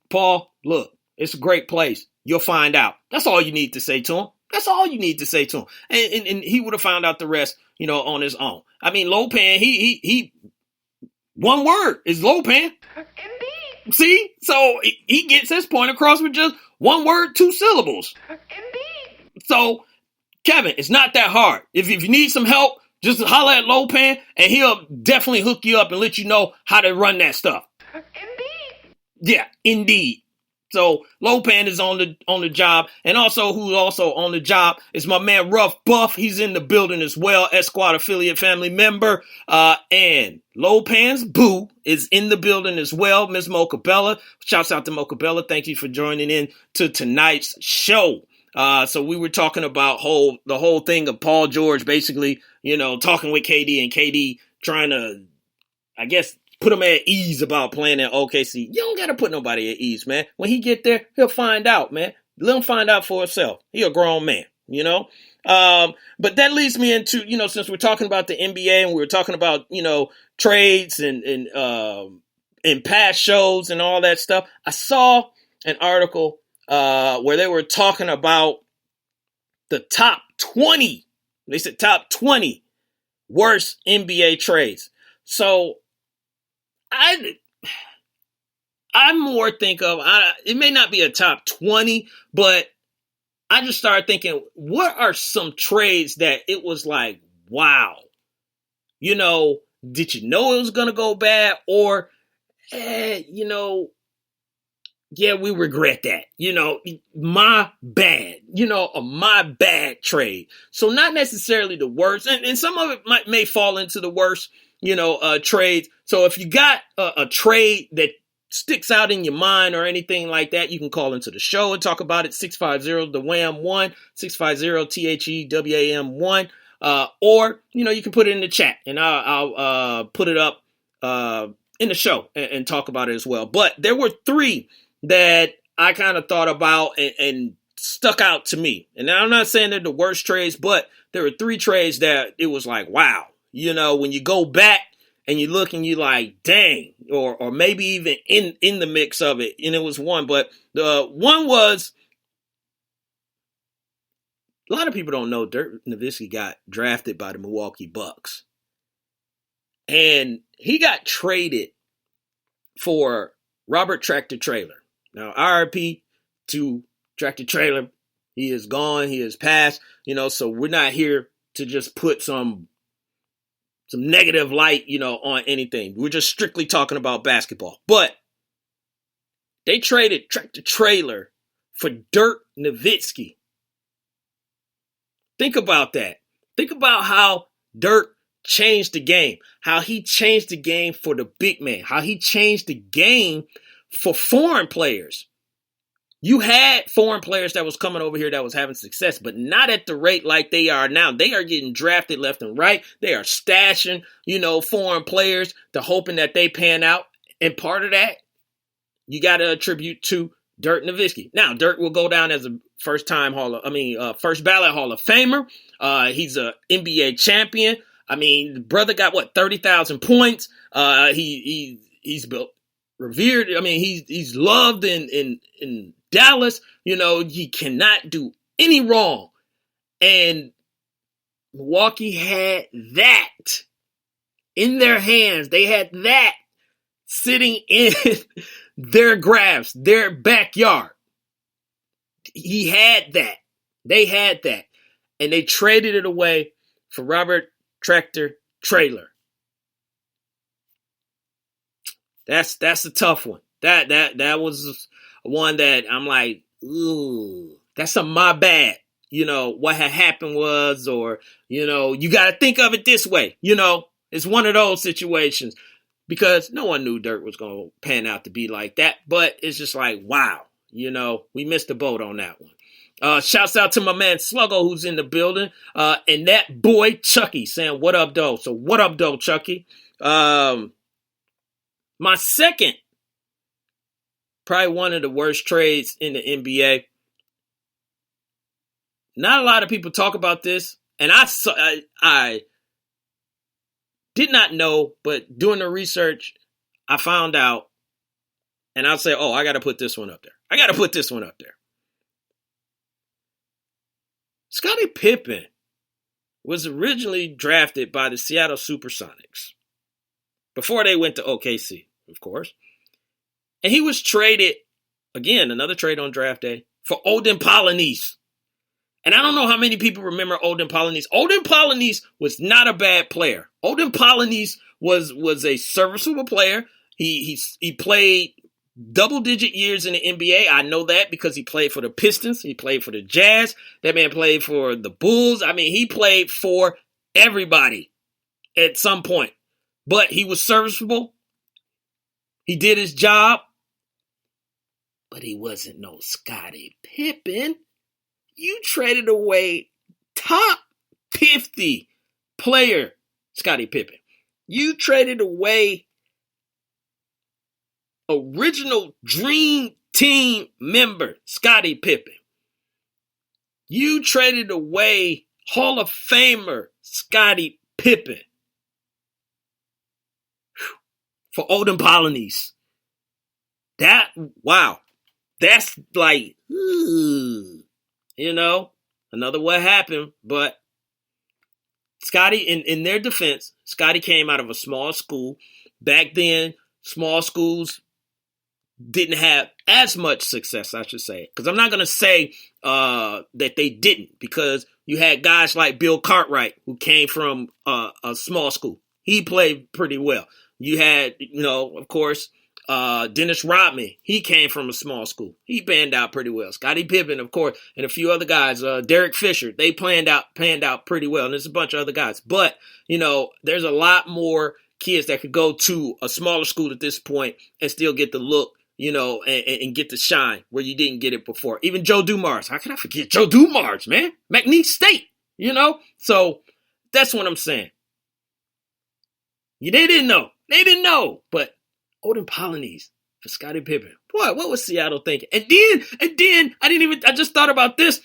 Paul, look, it's a great place. You'll find out. That's all you need to say to him. That's all you need to say to him. And he would have found out the rest, on his own. I mean, Lopan, he one word is Lopan. Indeed. See? So he gets his point across with just one word, two syllables. Indeed. So, Kevin, it's not that hard. If you need some help, just holler at Lopan and he'll definitely hook you up and let you know how to run that stuff. Indeed. Yeah, indeed. So Lopan is on the job, and also who's also on the job is my man Rough Buff. He's in the building as well, S Squad affiliate family member. And Lopan's boo is in the building as well, Miss Mocha Bella. Shouts out to Mocha Bella. Thank you for joining in to tonight's show. So we were talking about the whole thing of Paul George basically, talking with KD and KD trying to, I guess, put him at ease about playing at OKC. You don't got to put nobody at ease, man. When he get there, he'll find out, man. Let him find out for himself. He a grown man, But that leads me into, since we're talking about the NBA and we were talking about, trades and past shows and all that stuff, I saw an article where they were talking about the top 20. They said top 20 worst NBA trades. So I more think of, it may not be a top 20, but I just started thinking, what are some trades that it was like, wow, did you know it was going to go bad? Or, yeah, we regret that, my bad, a my bad trade. So not necessarily the worst, and some of it may fall into the worst, trades. So if you got a trade that sticks out in your mind or anything like that, you can call into the show and talk about it. 650 the WAM 1 650 THEWAM 1 or you can put it in the chat and I'll put it up in the show and talk about it as well. But there were three that I kind of thought about and stuck out to me. And I'm not saying they're the worst trades, but there were three trades that it was like, wow. When you go back and you look and you like, dang, or maybe even in the mix of it, and it was one, but the one was, a lot of people don't know Dirk Nowitzki got drafted by the Milwaukee Bucks. And he got traded for Robert Tractor Trailer. Now, RIP to Tractor Trailer. He is gone. He is passed. So we're not here to just put some negative light, on anything. We're just strictly talking about basketball. But they traded Tractor Trailer for Dirk Nowitzki. Think about that. Think about how Dirk changed the game. How he changed the game for the big man. How he changed the game for foreign players. You had foreign players that was coming over here that was having success, but not at the rate like they are now. They are getting drafted left and right. They are stashing, foreign players to hoping that they pan out. And part of that, you got to attribute to Dirk Nowitzki. Now, Dirk will go down as a first ballot Hall of Famer. He's a NBA champion. I mean, the brother got 30,000 points. He's built revered. I mean, he's loved in Dallas. He cannot do any wrong. And Milwaukee had that in their hands. They had that sitting in their grasp, their backyard. He had that. They had that. And they traded it away for Robert Tractor Trailer. That's a tough one. That was one that I'm like, ooh, that's my bad. What had happened was, or, you got to think of it this way. It's one of those situations because no one knew Dirk was going to pan out to be like that. But it's just like, wow, we missed the boat on that one. Shouts out to my man Sluggo who's in the building. And that boy Chucky saying, what up, though? So what up, though, Chucky? My second, probably one of the worst trades in the NBA. Not a lot of people talk about this, and I did not know, but doing the research, I found out And I'll say, oh, I got to put this one up there. I got to put this one up there. Scottie Pippen was originally drafted by the Seattle Supersonics before they went to OKC, of course. And he was traded, again, another trade on draft day, for Olden Polynice. And I don't know how many people remember Olden Polynice. Olden Polynice was not a bad player. Olden Polynice was a serviceable player. He played double-digit years in the NBA. I know that because he played for the Pistons. He played for the Jazz. That man played for the Bulls. I mean, he played for everybody at some point. But he was serviceable. He did his job. But he wasn't no Scottie Pippen. You traded away top 50 player Scottie Pippen. You traded away original Dream Team member Scottie Pippen. You traded away Hall of Famer Scottie Pippen for Olden Polynice. That's like, another what happened. But Scottie, in their defense, Scottie came out of a small school. Back then, small schools didn't have as much success, I should say. Because I'm not going to say that they didn't, because you had guys like Bill Cartwright, who came from a small school. He played pretty well. You had, of course, Dennis Rodman. He came from a small school. He panned out pretty well. Scottie Pippen, of course, and a few other guys. Derek Fisher, they panned out pretty well. And there's a bunch of other guys. But, there's a lot more kids that could go to a smaller school at this point and still get the look, and get the shine where you didn't get it before. Even Joe Dumars. How can I forget Joe Dumars, man? McNeese State, So that's what I'm saying. They didn't know. But Olden Polynice for Scottie Pippen. Boy, what was Seattle thinking? And then I just thought about this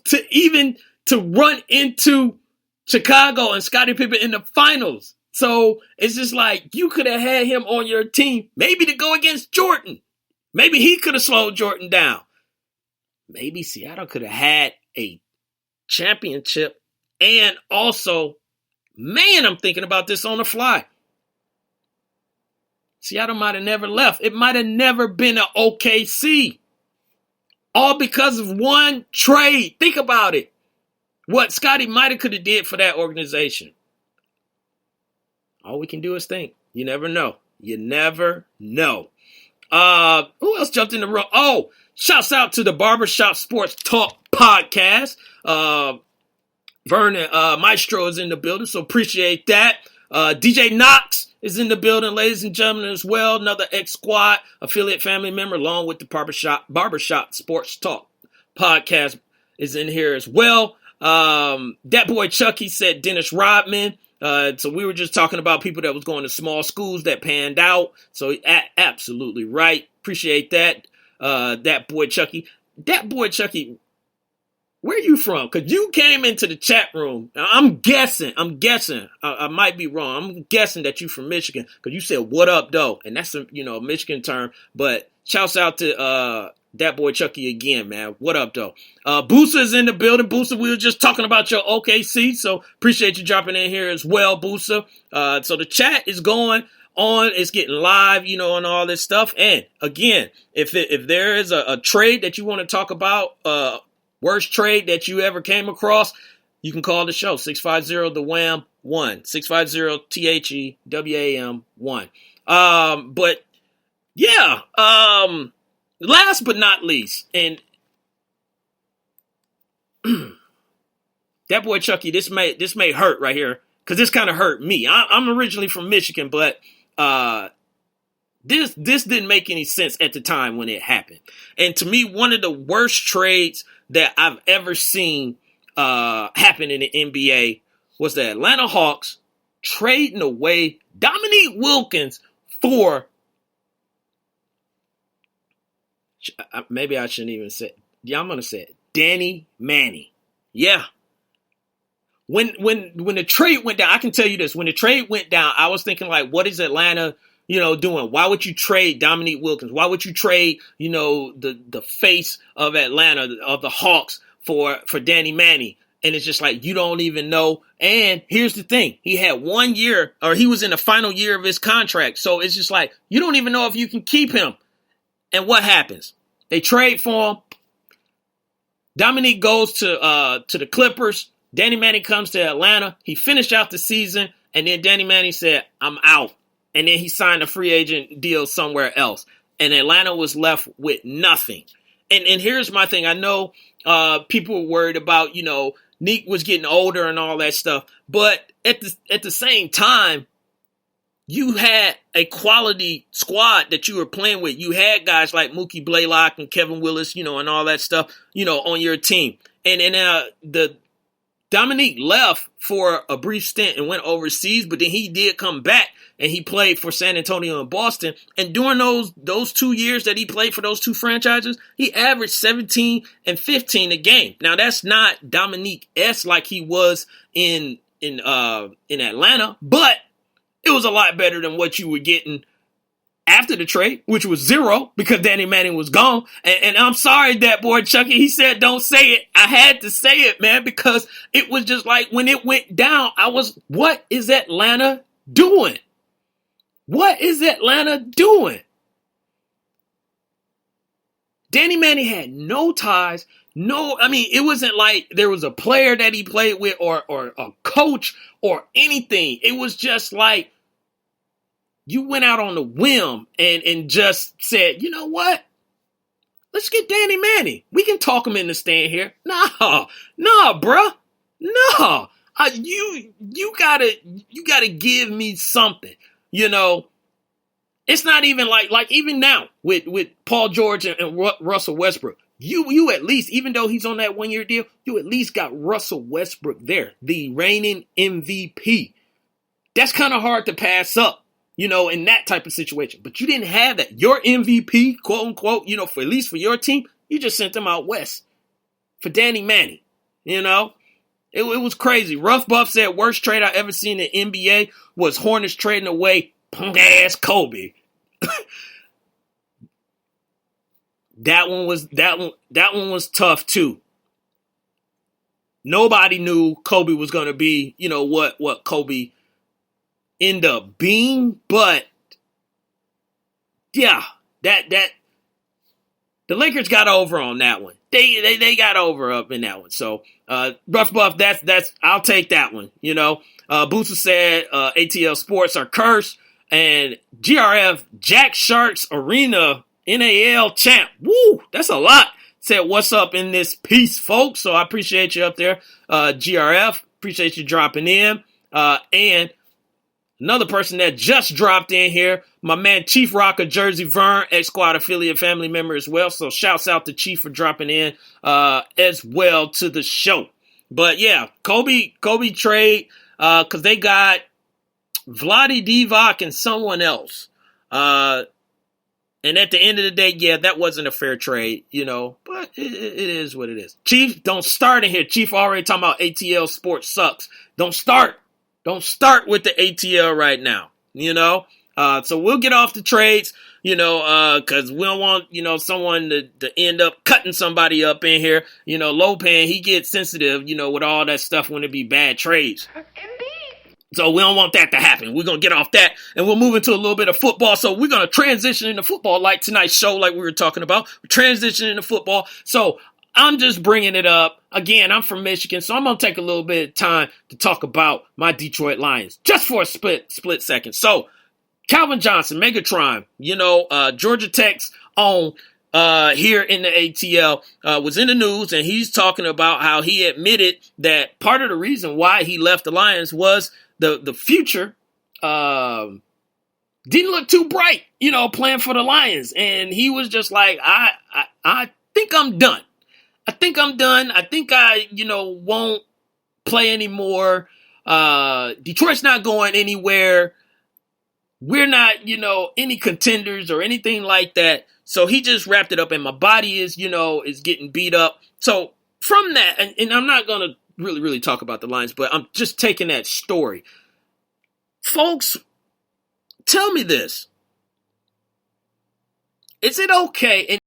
to run into Chicago and Scottie Pippen in the finals. So it's just like, you could have had him on your team, maybe to go against Jordan. Maybe he could have slowed Jordan down. Maybe Seattle could have had a championship. And also, man, I'm thinking about this on the fly. Seattle might have never left. It might have never been an OKC. All because of one trade. Think about it. What Scottie might have could have did for that organization. All we can do is think. You never know. You never know. Who else jumped in the room? Oh, shouts out to the Barbershop Sports Talk podcast. Vernon Maestro is in the building, so appreciate that. DJ Knox is in the building, ladies and gentlemen, as well. Another X-Squad affiliate family member, along with the Barbershop Sports Talk podcast is in here as well. That boy Chucky said Dennis Rodman. So we were just talking about people that was going to small schools that panned out. So absolutely right. Appreciate that. That boy Chucky. Where are you from? Because you came into the chat room. Now, I'm guessing. I might be wrong. I'm guessing that you from Michigan because you said, what up, though? And that's a Michigan term. But shouts out to that boy Chucky again, man. What up, though? Boosa is in the building. Boosa, we were just talking about your OKC, so appreciate you dropping in here as well, Boosa. So the chat is going on. It's getting live, and all this stuff. And again, if there is a trade that you want to talk about, worst trade that you ever came across, you can call the show, 650-THE-WHAM-1, 650-THEWAM-1. But yeah, last but not least, and that boy Chucky, this may hurt right here, because this kind of hurt me. I'm originally from Michigan, but this didn't make any sense at the time when it happened. And to me, one of the worst trades that I've ever seen happen in the NBA was the Atlanta Hawks trading away Dominique Wilkins for, maybe I shouldn't even say, I'm going to say it, Danny Manning. Yeah. When the trade went down, I can tell you this, when the trade went down, I was thinking like, what is Atlanta doing? Why would you trade Dominique Wilkins? Why would you trade, the face of Atlanta, of the Hawks for Danny Manning? And it's just like, you don't even know. And here's the thing. He had 1 year, or he was in the final year of his contract. So it's just like, you don't even know if you can keep him. And what happens? They trade for him. Dominique goes to the Clippers. Danny Manning comes to Atlanta. He finished out the season. And then Danny Manning said, I'm out. And then he signed a free agent deal somewhere else. And Atlanta was left with nothing. And here's my thing. I know people were worried about, Neek was getting older and all that stuff. But at the same time, you had a quality squad that you were playing with. You had guys like Mookie Blaylock and Kevin Willis, and all that stuff, on your team. And the Dominique left for a brief stint and went overseas, but then he did come back and he played for San Antonio and Boston. And during those 2 years that he played for those two franchises, he averaged 17 and 15 a game. Now that's not Dominique-esque like he was in Atlanta, but it was a lot better than what you were getting after the trade, which was zero because Danny Manning was gone. And I'm sorry, that boy Chucky, he said, don't say it. I had to say it, man, because it was just like when it went down, what is Atlanta doing? What is Atlanta doing? Danny Manning had no ties. It wasn't like there was a player that he played with or a coach or anything. It was just like, you went out on a whim and just said, you know what? Let's get Danny Manning. We can talk him into staying here. Nah, bruh. No. You gotta give me something. It's not even like even now with Paul George and Russell Westbrook. You at least, even though he's on that 1 year deal, you at least got Russell Westbrook there, the reigning MVP. That's kind of hard to pass up. In that type of situation. But you didn't have that. Your MVP, quote unquote, for at least for your team, you just sent them out west for Danny Manning. It was crazy. Rough Buff said worst trade I ever seen in the NBA was Hornets trading away punk ass Kobe. That one was tough too. Nobody knew Kobe was going to be, what Kobe end up being, but yeah, that the Lakers got over on that one. They got over up in that one. So Rough Buff, that's I'll take that one. Booster said ATL Sports are cursed, and GRF Jack Sharks Arena NAL champ. Woo, that's a lot. Said what's up in this piece, folks. So I appreciate you up there, GRF. Appreciate you dropping in, and another person that just dropped in here, my man Chief Rocker Jersey Vern, X-Squad affiliate family member as well. So shouts out to Chief for dropping in as well to the show. But yeah, Kobe trade because they got Vlade Divac and someone else. And at the end of the day, yeah, that wasn't a fair trade, but it is what it is. Chief, don't start in here. Chief already talking about ATL Sports sucks. Don't start with the ATL right now, So we'll get off the trades, because we don't want, someone to end up cutting somebody up in here. Lopan, he gets sensitive, with all that stuff when it be bad trades. So we don't want that to happen. We're going to get off that, and we'll move into a little bit of football. So we're going to transition into football like tonight's show, like we were talking about. We're transitioning into football. So I'm just bringing it up. Again, I'm from Michigan, so I'm going to take a little bit of time to talk about my Detroit Lions, just for a split second. So Calvin Johnson, Megatron, Georgia Tech's own here in the ATL, was in the news, and he's talking about how he admitted that part of the reason why he left the Lions was the future didn't look too bright, playing for the Lions. And he was just like, I think I'm done. I think I, won't play anymore. Detroit's not going anywhere. We're not, any contenders or anything like that. So he just wrapped it up, and my body is, is getting beat up. So from that, and I'm not going to really, really talk about the Lions, but I'm just taking that story. Folks, tell me this. Is it okay? And